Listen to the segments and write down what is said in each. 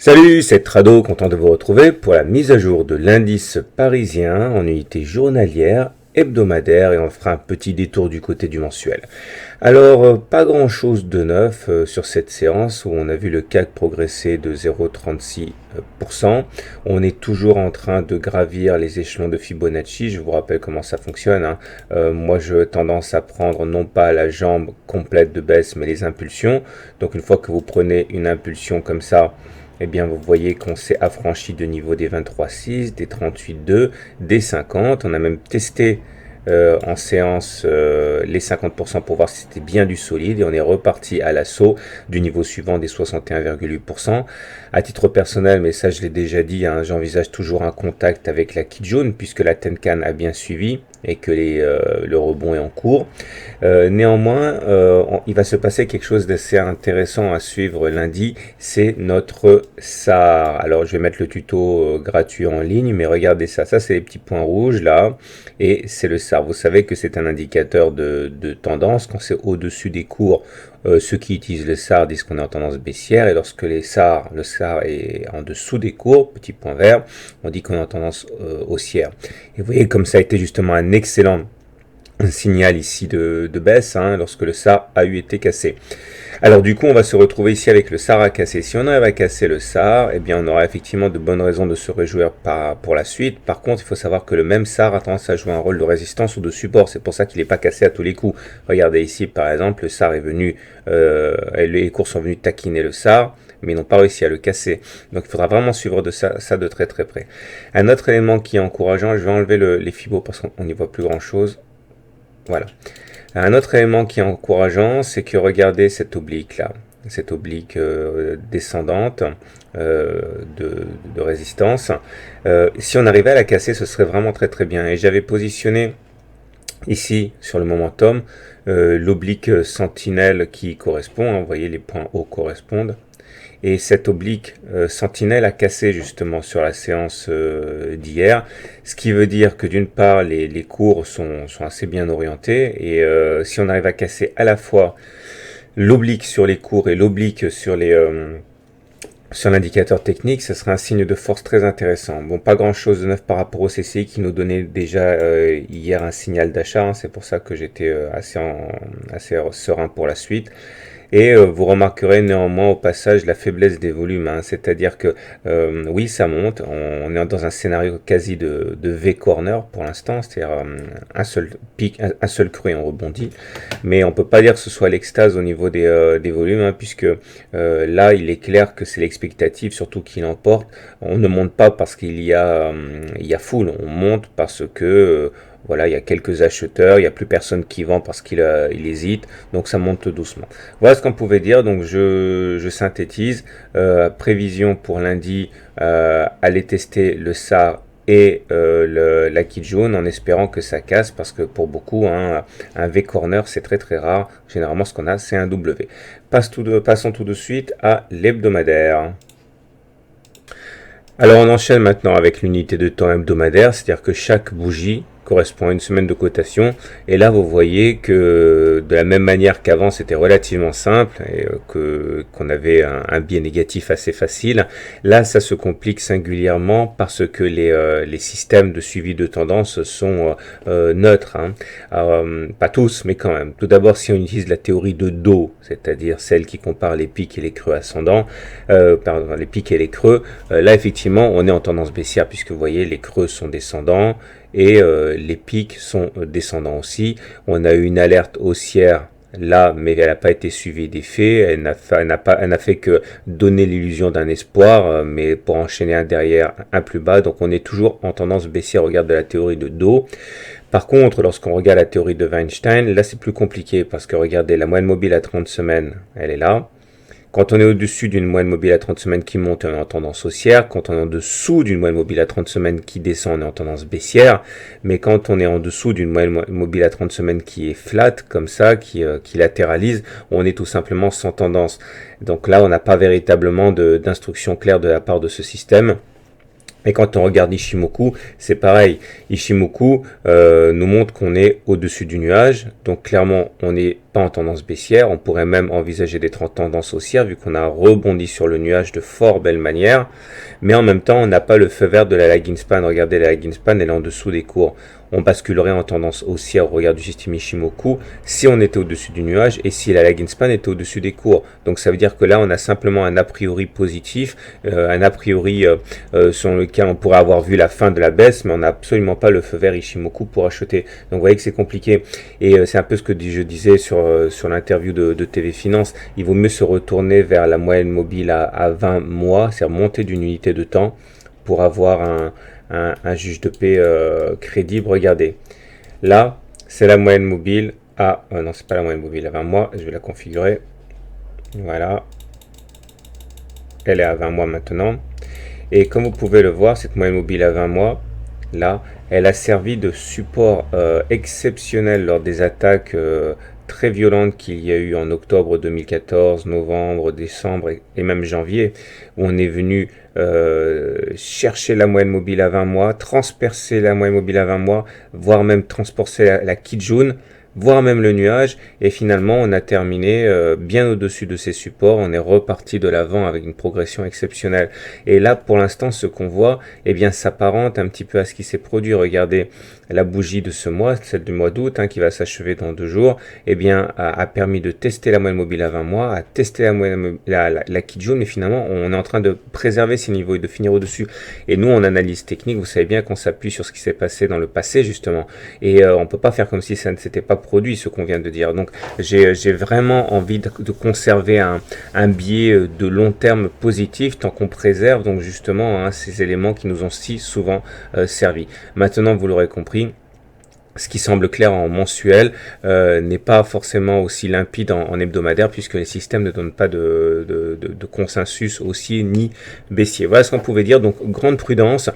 Salut, c'est Trado, content de vous retrouver pour la mise à jour de l'indice parisien en unité journalière, hebdomadaire et on fera un petit détour du côté du mensuel. Alors, pas grand chose de neuf sur cette séance où on a vu le CAC progresser de 0,36%. On est toujours en train de gravir les échelons de Fibonacci. Je vous rappelle comment ça fonctionne, hein. Moi, je tendance à prendre non pas la jambe complète de baisse, mais les impulsions. Donc, une fois que vous prenez une impulsion comme ça, eh bien, vous voyez qu'on s'est affranchi de niveau des 23,6, des 38,2, des 50. On a même testé en séance les 50% pour voir si c'était bien du solide et on est reparti à l'assaut du niveau suivant des 61,8%. À titre personnel, mais ça je l'ai déjà dit, hein, j'envisage toujours un contact avec la Kijun puisque la Tenkan a bien suivi et que le rebond est en cours. Néanmoins, il va se passer quelque chose d'assez intéressant à suivre lundi, c'est notre SAR. Alors je vais mettre le tuto gratuit en ligne, mais regardez ça, c'est les petits points rouges là, et c'est le SAR. Vous savez que c'est un indicateur de tendance, quand c'est au-dessus des cours, ceux qui utilisent le SAR disent qu'on est en tendance baissière, et lorsque le SAR est en dessous des cours, petit point vert, on dit qu'on est en tendance haussière. Et vous voyez comme ça a été justement un excellent signal ici de baisse, hein, lorsque le SAR a eu été cassé. Alors du coup, on va se retrouver ici avec le SAR à casser. Si on arrive à casser le SAR, eh bien on aura effectivement de bonnes raisons de se réjouir pour la suite. Par contre, il faut savoir que le même SAR a tendance à jouer un rôle de résistance ou de support. C'est pour ça qu'il n'est pas cassé à tous les coups. Regardez ici, par exemple, le SAR est venu, les cours sont venus taquiner le SAR, mais ils n'ont pas réussi à le casser. Donc il faudra vraiment suivre ça de très très près. Un autre élément qui est encourageant, je vais enlever les fibos parce qu'on n'y voit plus grand chose. Voilà. Un autre élément qui est encourageant, c'est que regardez cette oblique là, cette oblique descendante de résistance. Si on arrivait à la casser, ce serait vraiment très très bien. Et j'avais positionné ici sur le momentum l'oblique sentinelle qui correspond, hein, vous voyez les points hauts correspondent. Et cette oblique sentinelle a cassé justement sur la séance d'hier, ce qui veut dire que d'une part les cours sont assez bien orientés et si on arrive à casser à la fois l'oblique sur les cours et l'oblique sur l'indicateur technique, ce serait un signe de force très intéressant. Bon, pas grand chose de neuf par rapport au CCI qui nous donnait déjà hier un signal d'achat, hein, c'est pour ça que j'étais assez serein pour la suite. Et vous remarquerez néanmoins au passage la faiblesse des volumes, hein, c'est-à-dire que oui ça monte, on est dans un scénario quasi de V-corner pour l'instant, c'est-à-dire un seul pic, un seul creux et on rebondit, mais on peut pas dire que ce soit l'extase au niveau des volumes, hein, puisque là il est clair que c'est l'expectative surtout qui l'emporte. On ne monte pas parce qu'il y a foule, on monte parce que voilà, il y a quelques acheteurs, il n'y a plus personne qui vend parce qu'il hésite, donc ça monte doucement. Voilà ce qu'on pouvait dire, donc je synthétise. Prévision pour lundi, aller tester le SAR et la Kijun en espérant que ça casse, parce que pour beaucoup, hein, un V-corner c'est très très rare, généralement ce qu'on a c'est un W. Passons tout de suite à l'hebdomadaire. Alors on enchaîne maintenant avec l'unité de temps hebdomadaire, c'est-à-dire que chaque bougie correspond à une semaine de cotation, et là vous voyez que de la même manière qu'avant c'était relativement simple et qu'on avait un biais négatif assez facile, là ça se complique singulièrement parce que les systèmes de suivi de tendance sont neutres, hein. Alors, pas tous mais quand même. Tout d'abord, si on utilise la théorie de Do, c'est-à-dire celle qui compare les pics et les creux ascendants, pardon, les pics et les creux, là effectivement on est en tendance baissière puisque vous voyez les creux sont descendants et les pics sont descendants aussi. On a eu une alerte haussière là, mais elle n'a pas été suivie des faits. Elle n'a fait que donner l'illusion d'un espoir, mais pour enchaîner un derrière, un plus bas. Donc on est toujours en tendance baissière au regard de la théorie de Do. Par contre, lorsqu'on regarde la théorie de Weinstein, là c'est plus compliqué parce que regardez, la moyenne mobile à 30 semaines, elle est là. Quand on est au-dessus d'une moyenne mobile à 30 semaines qui monte, on est en tendance haussière. Quand on est en dessous d'une moyenne mobile à 30 semaines qui descend, on est en tendance baissière. Mais quand on est en dessous d'une moyenne mobile à 30 semaines qui est flat, comme ça, qui latéralise, on est tout simplement sans tendance. Donc là, on n'a pas véritablement d'instruction claire de la part de ce système. Et quand on regarde Ishimoku, c'est pareil. Ishimoku nous montre qu'on est au-dessus du nuage. Donc clairement, on est pas en tendance baissière. On pourrait même envisager d'être en tendance haussière vu qu'on a rebondi sur le nuage de fort belle manière. Mais en même temps, on n'a pas le feu vert de la lagging span. Regardez, la lagging span, elle est en dessous des cours. On basculerait en tendance haussière au regard du système Ishimoku si on était au-dessus du nuage et si la lagging span était au-dessus des cours. Donc ça veut dire que là, on a simplement un a priori positif, un a priori sur lequel on pourrait avoir vu la fin de la baisse, mais on n'a absolument pas le feu vert Ishimoku pour acheter. Donc vous voyez que c'est compliqué. Et c'est un peu ce que je disais sur l'interview de TV Finance. Il vaut mieux se retourner vers la moyenne mobile à 20 mois, c'est-à-dire monter d'une unité de temps pour avoir un juge de paix crédible. Regardez, là, c'est la moyenne mobile à... non, c'est pas la moyenne mobile à 20 mois, je vais la configurer. Voilà. Elle est à 20 mois maintenant. Et comme vous pouvez le voir, cette moyenne mobile à 20 mois, là, elle a servi de support exceptionnel lors des attaques très violentes qu'il y a eu en octobre 2014, novembre, décembre et même janvier, où on est venu chercher la moyenne mobile à 20 mois, transpercer la moyenne mobile à 20 mois, voire même transpercer la Kijun, voire même le nuage, et finalement on a terminé bien au-dessus de ces supports, on est reparti de l'avant avec une progression exceptionnelle. Et là pour l'instant ce qu'on voit, eh bien s'apparente un petit peu à ce qui s'est produit. Regardez, la bougie de ce mois, celle du mois d'août, qui va s'achever dans 2 jours, eh bien a permis de tester la moyenne mobile à 20 mois, à tester la Kijun, mais finalement on est en train de préserver ces niveaux et de finir au-dessus. Et nous en analyse technique, vous savez bien qu'on s'appuie sur ce qui s'est passé dans le passé justement, et on peut pas faire comme si ça ne s'était pas produit, ce qu'on vient de dire. Donc j'ai vraiment envie de conserver un biais de long terme positif tant qu'on préserve donc justement ces éléments qui nous ont si souvent servi. Maintenant, vous l'aurez compris, ce qui semble clair en mensuel n'est pas forcément aussi limpide en hebdomadaire, puisque les systèmes ne donnent pas de consensus haussier ni baissier. Voilà ce qu'on pouvait dire. Donc grande prudence.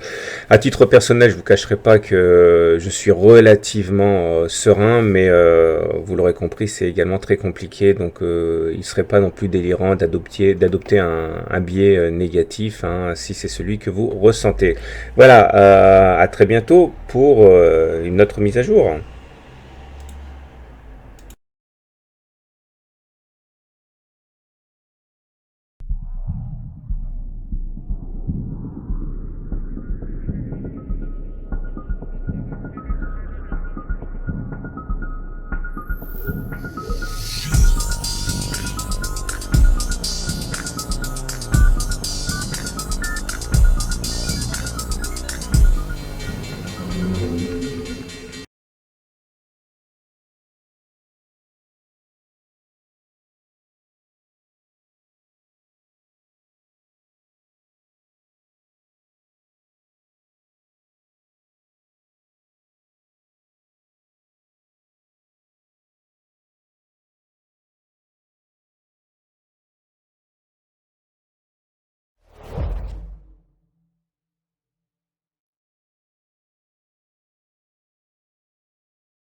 À titre personnel, je vous cacherai pas que je suis relativement serein, mais vous l'aurez compris, c'est également très compliqué. Donc il serait pas non plus délirant d'adopter un biais négatif si c'est celui que vous ressentez. Voilà, à très bientôt pour une autre mise à jour.